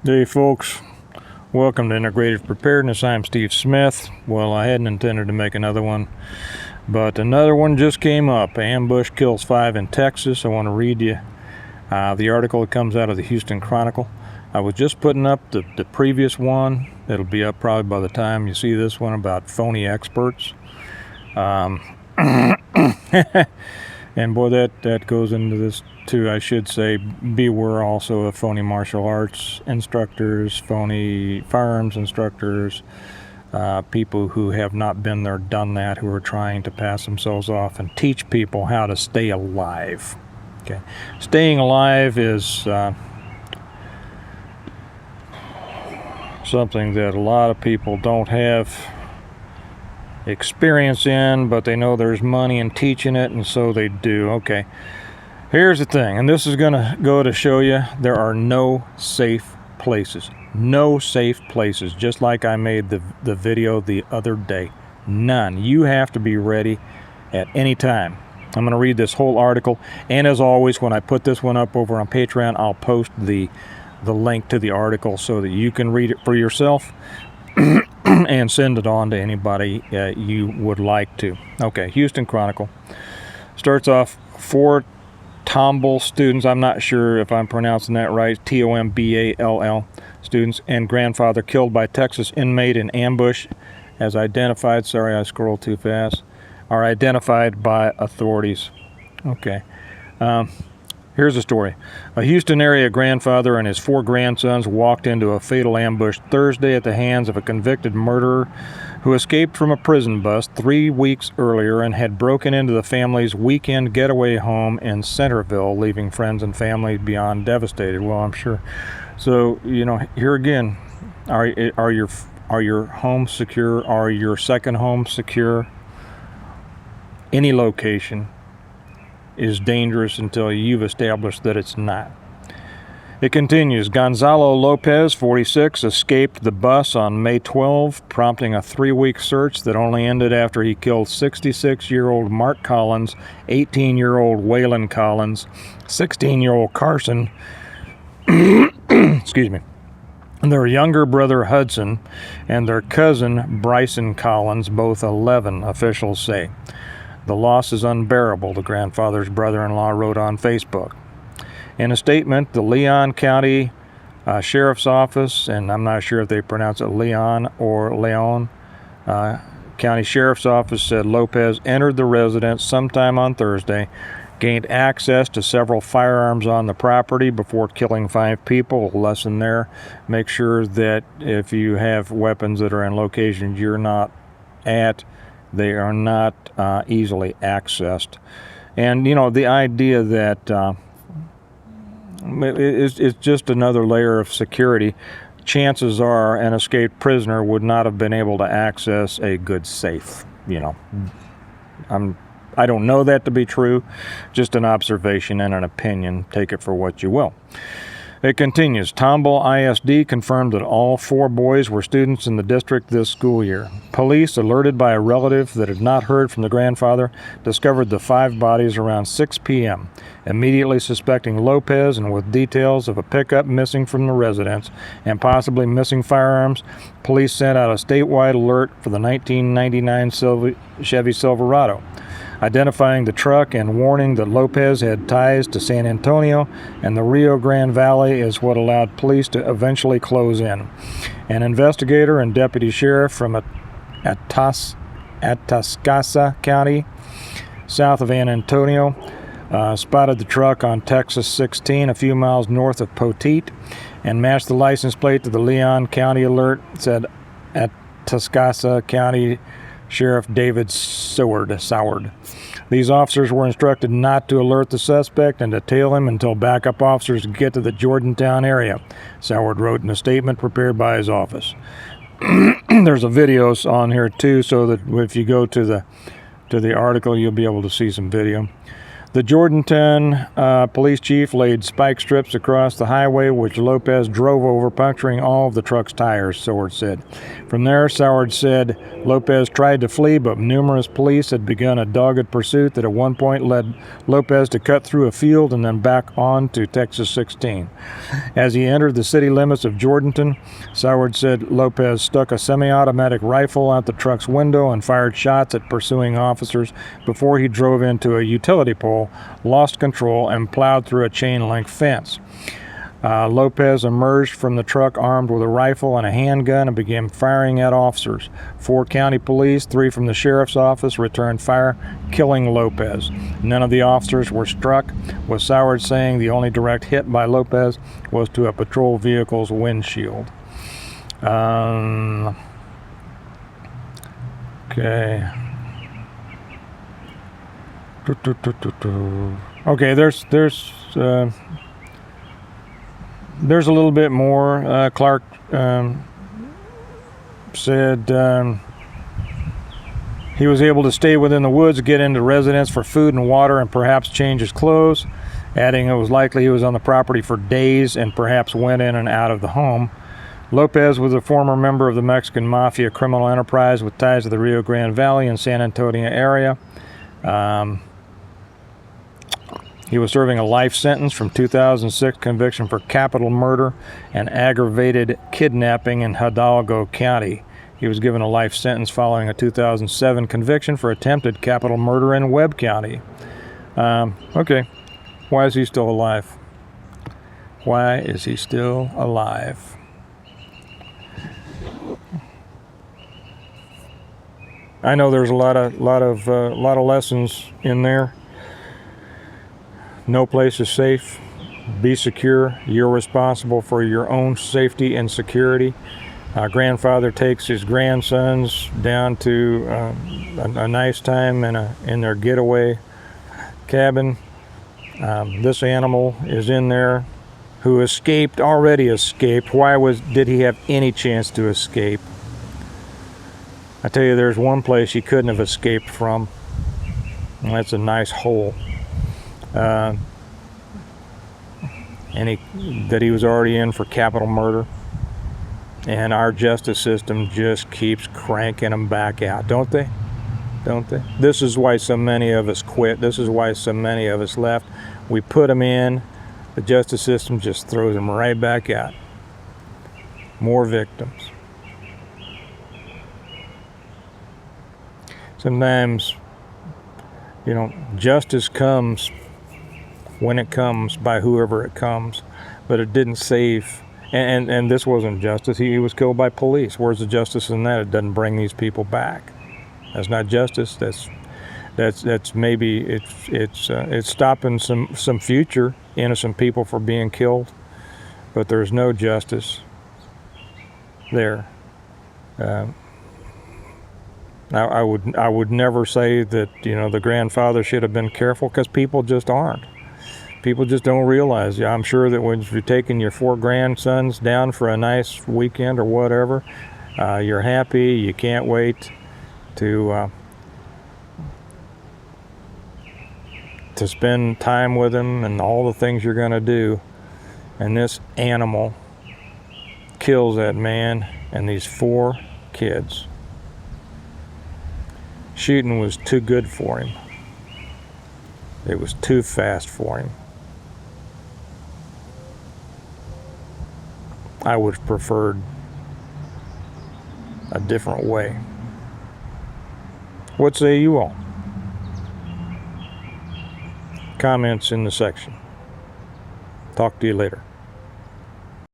Hey folks, welcome to Integrated Preparedness. I'm Steve Smith. Well, I hadn't intended to make another one, but another one just came up. Ambush kills 5 in Texas. I want to read you the article that comes out of the Houston Chronicle. I was just putting up the previous one. It'll be up probably by the time you see this one, about phony experts. And boy, that goes into this too. I should say, beware also of phony martial arts instructors, phony firearms instructors, people who have not been there, done that, who are trying to pass themselves off and teach people how to stay alive. Okay, staying alive is something that a lot of people don't have experience in, but they know there's money in teaching it, and so they do. Okay, here's the thing, and this is going to go to show you there are no safe places. No safe places, just like I made the video the other day. None. You have to be ready at any time. I'm going to read this whole article, and as always, when I put this one up over on Patreon, I'll post the link to the article so that you can read it for yourself and send it on to anybody you would like to. Okay, Houston Chronicle starts off, 4 Tomball students, I'm not sure if I'm pronouncing that right, Tomball students, and grandfather killed by Texas inmate in ambush as identified, sorry I scrolled too fast, are identified by authorities. Okay. Here's the story. A Houston area grandfather and his 4 grandsons walked into a fatal ambush Thursday at the hands of a convicted murderer who escaped from a prison bus 3 weeks earlier and had broken into the family's weekend getaway home in Centerville, leaving friends and family beyond devastated. Well, I'm sure. So, you know, here again, are your homes secure? Are your second home secure? Any location is dangerous until you've established that it's not. It continues. Gonzalo Lopez, 46, escaped the bus on May 12, prompting a 3-week search that only ended after he killed 66-year-old Mark Collins, 18-year-old Waylon Collins, 16-year-old Carson, excuse me, their younger brother Hudson, and their cousin Bryson Collins, both 11, officials say. The loss is unbearable, the grandfather's brother-in-law wrote on Facebook. In a statement, the Leon County Sheriff's Office, and I'm not sure if they pronounce it Leon or Leon, County Sheriff's Office said Lopez entered the residence sometime on Thursday, gained access to several firearms on the property before killing 5 people. A lesson there. Make sure that if you have weapons that are in locations you're not at, they are not easily accessed. And, you know, the idea that it's just another layer of security. Chances are an escaped prisoner would not have been able to access a good safe. You know, I don't know that to be true, just an observation and an opinion. Take it for what you will. It continues. Tomball ISD confirmed that all 4 boys were students in the district this school year. Police, alerted by a relative that had not heard from the grandfather, discovered the 5 bodies around 6 p.m. Immediately suspecting Lopez and with details of a pickup missing from the residence and possibly missing firearms, police sent out a statewide alert for the 1999 Chevy Silverado, identifying the truck and warning that Lopez had ties to San Antonio and the Rio Grande Valley is what allowed police to eventually close in. An investigator and deputy sheriff from Atascasa County, south of San Antonio, spotted the truck on Texas 16 a few miles north of Poteet and matched the license plate to the Leon County alert, said Atascasa County Sheriff David Soward. These officers were instructed not to alert the suspect and to tail him until backup officers could get to the Jordantown area, Soward wrote in a statement prepared by his office. There's a video on here too, so that if you go to the article, you'll be able to see some video. The Jordanton police chief laid spike strips across the highway, which Lopez drove over, puncturing all of the truck's tires, Soward said. From there, Soward said Lopez tried to flee, but numerous police had begun a dogged pursuit that at one point led Lopez to cut through a field and then back on to Texas 16. As he entered the city limits of Jordanton, Soward said Lopez stuck a semi-automatic rifle out the truck's window and fired shots at pursuing officers before he drove into a utility pole, lost control, and plowed through a chain-link fence. Lopez emerged from the truck armed with a rifle and a handgun and began firing at officers. 4 county police, 3 from the sheriff's office, returned fire, killing Lopez. None of the officers were struck, with Soward saying the only direct hit by Lopez was to a patrol vehicle's windshield. Okay. Okay, there's a little bit more. Clark said he was able to stay within the woods, get into residence for food and water, and perhaps change his clothes, adding it was likely he was on the property for days and perhaps went in and out of the home. Lopez was a former member of the Mexican Mafia criminal enterprise with ties to the Rio Grande Valley and San Antonio area. He was serving a life sentence from 2006 conviction for capital murder and aggravated kidnapping in Hidalgo County. He was given a life sentence following a 2007 conviction for attempted capital murder in Webb County. Okay, why is he still alive? Why is he still alive? I know there's a lot of lessons in there. No place is safe. Be secure. You're responsible for your own safety and security. Grandfather takes his grandsons down to a nice time in their getaway cabin. This animal is in there, who already escaped. Did he have any chance to escape? I tell you, there's one place he couldn't have escaped from, and that's a nice hole. That he was already in for capital murder, and our justice system just keeps cranking them back out, don't they? This is why so many of us quit. This is why so many of us left. We put them in, the justice system just throws them right back out. More victims. Sometimes, justice comes when it comes, by whoever it comes, but it didn't save, and this wasn't justice. He was killed by police. Where's the justice in that? It doesn't bring these people back. That's not justice. That's maybe it's stopping some future innocent people from being killed, but there's no justice there. I would never say that the grandfather should have been careful, because people just aren't. People just don't realize. I'm sure that when you're taking your 4 grandsons down for a nice weekend or whatever, you're happy. You can't wait to spend time with them and all the things you're going to do. And this animal kills that man and these 4 kids. Shooting was too good for him. It was too fast for him. I would have preferred a different way. What say you all? Comments in the section. Talk to you later.